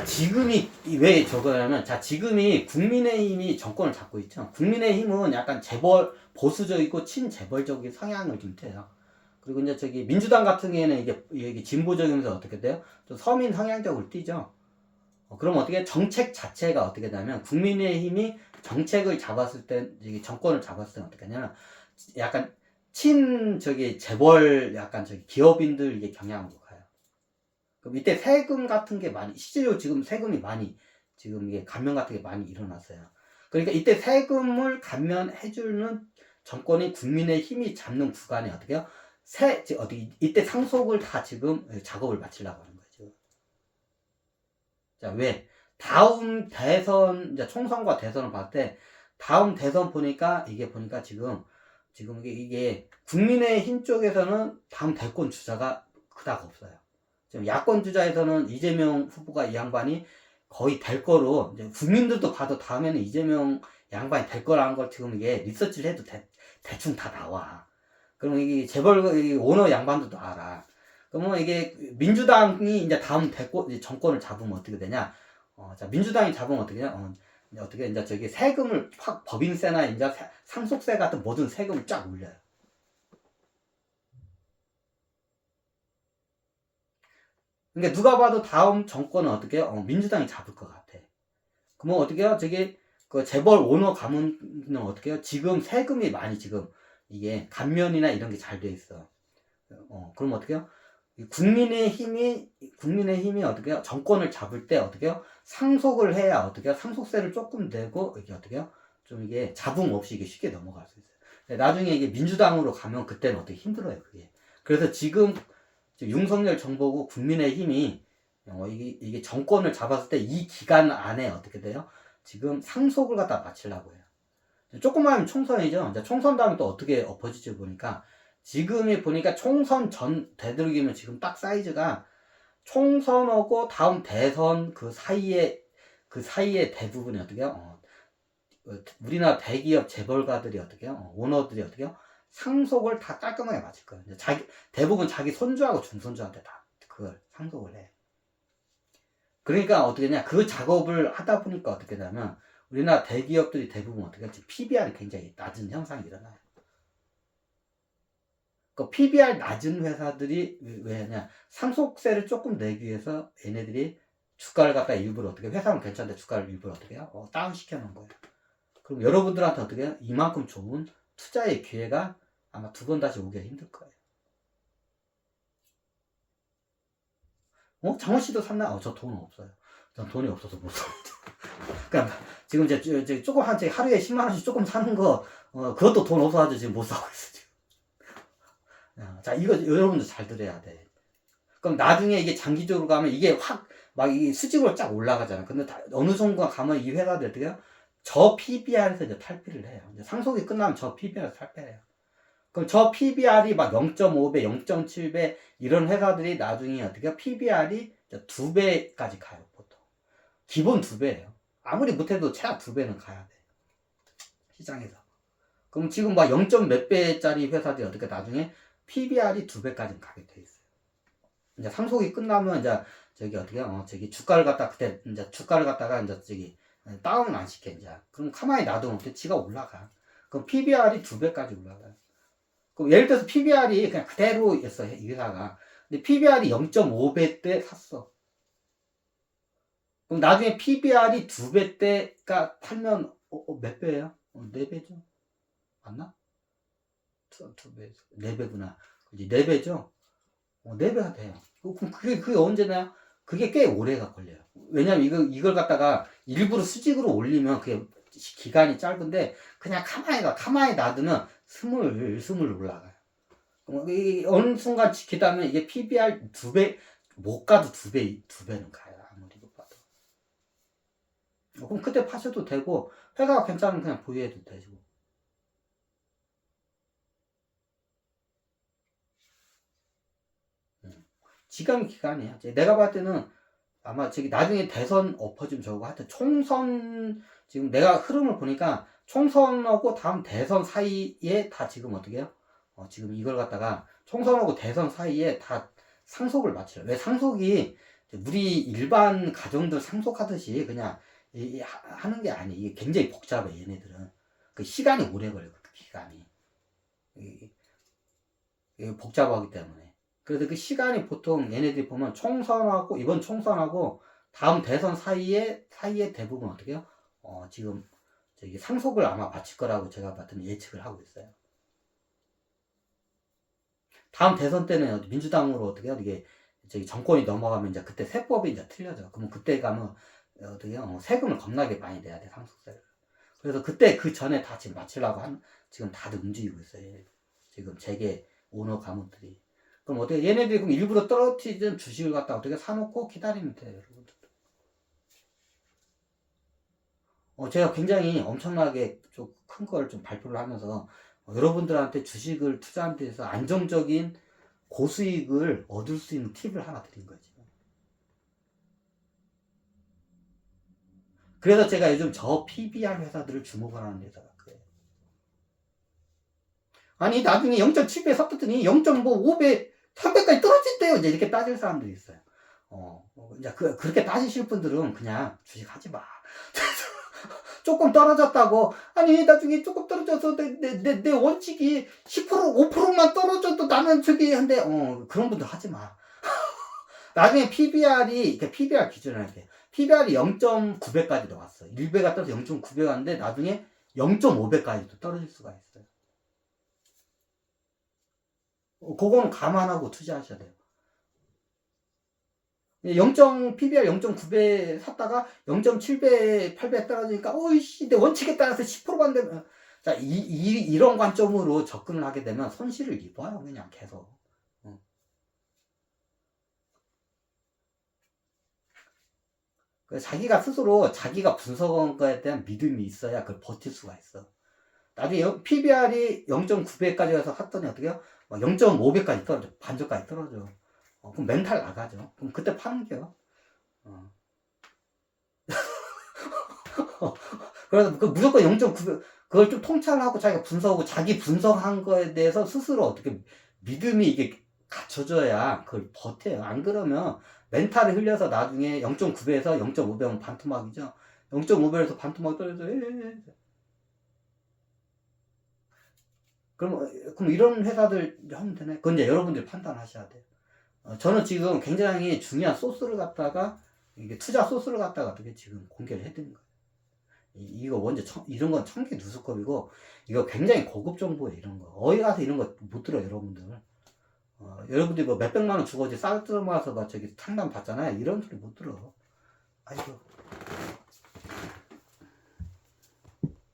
자, 지금이 왜 저거냐면, 자, 지금이 국민의힘이 정권을 잡고 있죠. 국민의힘은 약간 재벌, 보수적이고 친재벌적인 성향을 좀 텨요. 그리고 이제 저기 민주당 같은 경우에는 이게 진보적이면서 어떻게 돼요? 좀 서민 성향적으로 뛰죠. 그럼 어떻게 정책 자체가 어떻게 되냐면, 국민의힘이 정책을 잡았을 때, 이게 정권을 잡았을 때 어떻게 하냐면, 약간 저기 재벌 약간 저기 기업인들 이게 경향으로 가요. 그럼 이때 세금 같은 게 많이, 실제로 지금 세금이 많이, 지금 이게 감면 같은 게 많이 일어났어요. 그러니까 이때 세금을 감면해주는 정권이 국민의힘이 잡는 구간에 어떻게 해요? 이때 상속을 다 지금 작업을 마치려고 하는 거죠. 자, 왜? 다음 대선, 이제 총선과 대선을 봤을 때, 다음 대선 보니까, 지금 이게 국민의힘 쪽에서는 다음 대권 주자가 그닥 없어요. 지금 야권 주자에서는 이재명 후보가 이 양반이 거의 될 거로, 이제 국민들도 봐도 다음에는 이재명 양반이 될 거라는 걸 지금 이게 리서치를 해도 대충 다 나와. 그럼 이게 오너 양반들도 알아. 그러면 이게 민주당이 이제 다음 이제 정권을 잡으면 어떻게 되냐? 자, 민주당이 잡으면 어떻게 되냐? 이제 저기 세금을 확 법인세나 이제 상속세 같은 모든 세금을 쫙 올려요. 그러니까 누가 봐도 다음 정권은 어떻게 해요? 민주당이 잡을 것 같아. 그러면 어떻게 해요? 그 재벌 오너 가문은 어떻게 해요? 지금 세금이 많이 지금 이게 감면이나 이런 게 잘 돼 있어. 그럼 어떻게 해요? 국민의힘이 어떻게 해요? 정권을 잡을 때 어떻게 해요? 상속을 해야 어떻게 해요? 상속세를 조금 내고 이게 어떻게 해요? 좀 이게 잡음 없이 이게 쉽게 넘어갈 수 있어요. 나중에 이게 민주당으로 가면 그때는 어떻게 힘들어요, 그게. 그래서 지금 윤석열 정부고 국민의힘이 이게 정권을 잡았을 때 이 기간 안에 어떻게 돼요? 지금 상속을 갖다 마치려고 해요. 조금만 하면 총선이죠. 이제 총선 다음에 또 어떻게 엎어질지 보니까 지금이 보니까 총선 전 되도록이면 지금 딱 사이즈가 총선하고 다음 대선 그 사이에 대부분이 어떻게 해요? 우리나라 대기업 재벌가들이 어떻게 해요? 오너들이 어떻게 해요? 상속을 다 깔끔하게 마칠 거예요. 대부분 자기 손주하고 중손주한테 다 그걸 상속을 해. 그러니까 어떻게 되냐? 그 작업을 하다 보니까 어떻게 되냐면 우리나라 대기업들이 대부분 어떻게 하지? PBR이 굉장히 낮은 현상이 일어나요. 그 PBR 낮은 회사들이 왜 하냐? 상속세를 조금 내기 위해서 얘네들이 주가를 갖다 일부러 어떻게, 회사는 괜찮은데 주가를 일부러 어떻게 해요? 다운시켜 놓은 거예요. 그럼 여러분들한테 어떻게 해요? 이만큼 좋은 투자의 기회가 아마 두 번 다시 오기가 힘들 거예요. 장원 씨도 샀나? 저 돈 없어요. 전 돈이 없어서 못 사. 그러니까 지금 이제 조금 하루에 10만 원씩 조금 사는 거, 그것도 돈 없어가지고 지금 못 사고 있어 지금. 자, 이거 여러분들 잘 들어야 돼. 그럼 나중에 이게 장기적으로 가면 이게 막 이 수직으로 쫙 올라가잖아. 근데 어느 순간 가면 이 회사들 어떻게 해요? 저 PBR에서 이제 탈피를 해요. 이제 상속이 끝나면 저 PBR에서 탈피해요. 그럼 저 PBR이 막 0.5배, 0.7배 이런 회사들이 나중에 어떻게 해요? PBR이 2배까지 가요, 보통. 기본 2배예요. 아무리 못해도 최하 2배는 가야 돼. 시장에서. 그럼 지금 막 0. 몇 배짜리 회사들이 어떻게 나중에 PBR이 2배까지 가게 돼 있어요. 이제 상속이 끝나면 이제 저기 어떻게 저기 주가를 갖다 주가를 갖다가 이제 저기 다운 안 시켜 이제. 그럼 가만히 놔두면 어떻게 지가 올라가. 그럼 PBR이 2배까지 올라가요. 그럼 예를 들어서 PBR이 그냥 그대로였어 이 회사가. 근데 PBR이 0.5배 때 샀어. 그럼 나중에 PBR이 2배 때가 팔면 몇 배예요? 4배죠. 맞나? 2배, 4배구나. 그지? 4배죠? 4배가 돼요. 그럼 그게 언제나요? 그게 꽤 오래가 걸려요. 왜냐면 이걸 갖다가 일부러 수직으로 올리면 그게 기간이 짧은데, 그냥 가만히 놔두면 스물 올라가요. 어느 순간 지키다면 이게 PBR 2배, 못 가도 2배는 가요. 아무리 못 봐도. 그럼 그때 파셔도 되고, 회사가 괜찮으면 그냥 보유해도 되고. 지금 기간이야. 내가 봤을 때는 아마 저기 나중에 대선 엎어지면 저거 하여튼 총선, 지금 내가 흐름을 보니까 총선하고 다음 대선 사이에 다 지금 어떻게 해요? 지금 이걸 갖다가 총선하고 대선 사이에 다 상속을 마쳐요. 왜 상속이 우리 일반 가정들 상속하듯이 그냥 하는 게 아니에요. 이게 굉장히 복잡해, 얘네들은. 그 시간이 오래 걸려요, 그 기간이. 이게 복잡하기 때문에. 그래서 그 시간이 보통 얘네들이 보면 총선하고, 이번 총선하고 다음 대선 사이에 대부분 어떻게 해요? 지금 저기 상속을 아마 마칠 거라고 제가 봤더니 예측을 하고 있어요. 다음 대선 때는 민주당으로 어떻게 해요? 이게 저기 정권이 넘어가면 이제 그때 세법이 이제 틀려져. 그러면 그때 가면 어떻게 해요? 세금을 겁나게 많이 내야 돼, 상속세를. 그래서 그때 그 전에 다 지금 마치려고 지금 다들 움직이고 있어요. 지금 재계 오너 가문들이. 그럼 어떻게 얘네들이 그럼 일부러 떨어뜨리던 주식을 갖다 어떻게 사놓고 기다리면 돼요, 여러분들. 제가 굉장히 엄청나게 좀 큰 걸 좀 발표를 하면서 여러분들한테 주식을 투자하는 데서 안정적인 고수익을 얻을 수 있는 팁을 하나 드린 거지. 그래서 제가 요즘 저 PBR 회사들을 주목을 하는 회사가 그래요. 아니 나중에 0.7배 샀더니 0.5배 3배까지 떨어진대요. 이제 이렇게 따질 사람들이 있어요. 이제 그렇게 따지실 분들은 그냥 주식 하지 마. 조금 떨어졌다고. 아니 나중에 조금 떨어져서 내 원칙이 10% 5%만 떨어져도 나는 저기 한데 그런 분들 하지 마. 나중에 PBR이 PBR 기준으로 할게. PBR이 0.9배까지도 왔어. 1배가 떨어져 0.9배 갔는데 나중에 0.5배까지도 떨어질 수가 있어요. 그거는 감안하고 투자하셔야 돼요. PBR 0.9배 샀다가 0.7배, 8배 떨어지니까, 어이씨, 내 원칙에 따라서 10%가 안 되면. 자, 이런 관점으로 접근을 하게 되면 손실을 입어요, 그냥 계속. 자기가 스스로 자기가 분석한 거에 대한 믿음이 있어야 그걸 버틸 수가 있어. 나중에 PBR이 0.9배까지 가서 샀더니 어떻게요? 0.5배까지 떨어져. 반절까지 떨어져. 그럼 멘탈 나가죠. 그럼 그때 파는 게요. 그래서 그 무조건 0.9배, 그걸 좀 통찰하고 자기가 분석하고 자기 분석한 거에 대해서 스스로 어떻게 믿음이 이게 갖춰져야 그걸 버텨요. 안 그러면 멘탈이 흘려서 나중에 0.9배에서 0.5배면 반토막이죠. 0.5배에서 반토막 떨어져. 그럼 이런 회사들 하면 되네. 그건 이제 여러분들이 판단하셔야 돼요. 저는 지금 굉장히 중요한 소스를 갖다가, 이게 투자 소스를 갖다가 어떻게 지금 공개를 해드린 거예요. 이거 먼저 이런 건 청기 누수급이고, 이거 굉장히 고급 정보예요, 이런 거. 어디 가서 이런 거 못 들어요, 여러분들. 여러분들이 뭐 몇백만 원 주고 어디 쌀 들어가서 막 저기 상담 받잖아요. 이런 소리 못 들어. 아이고.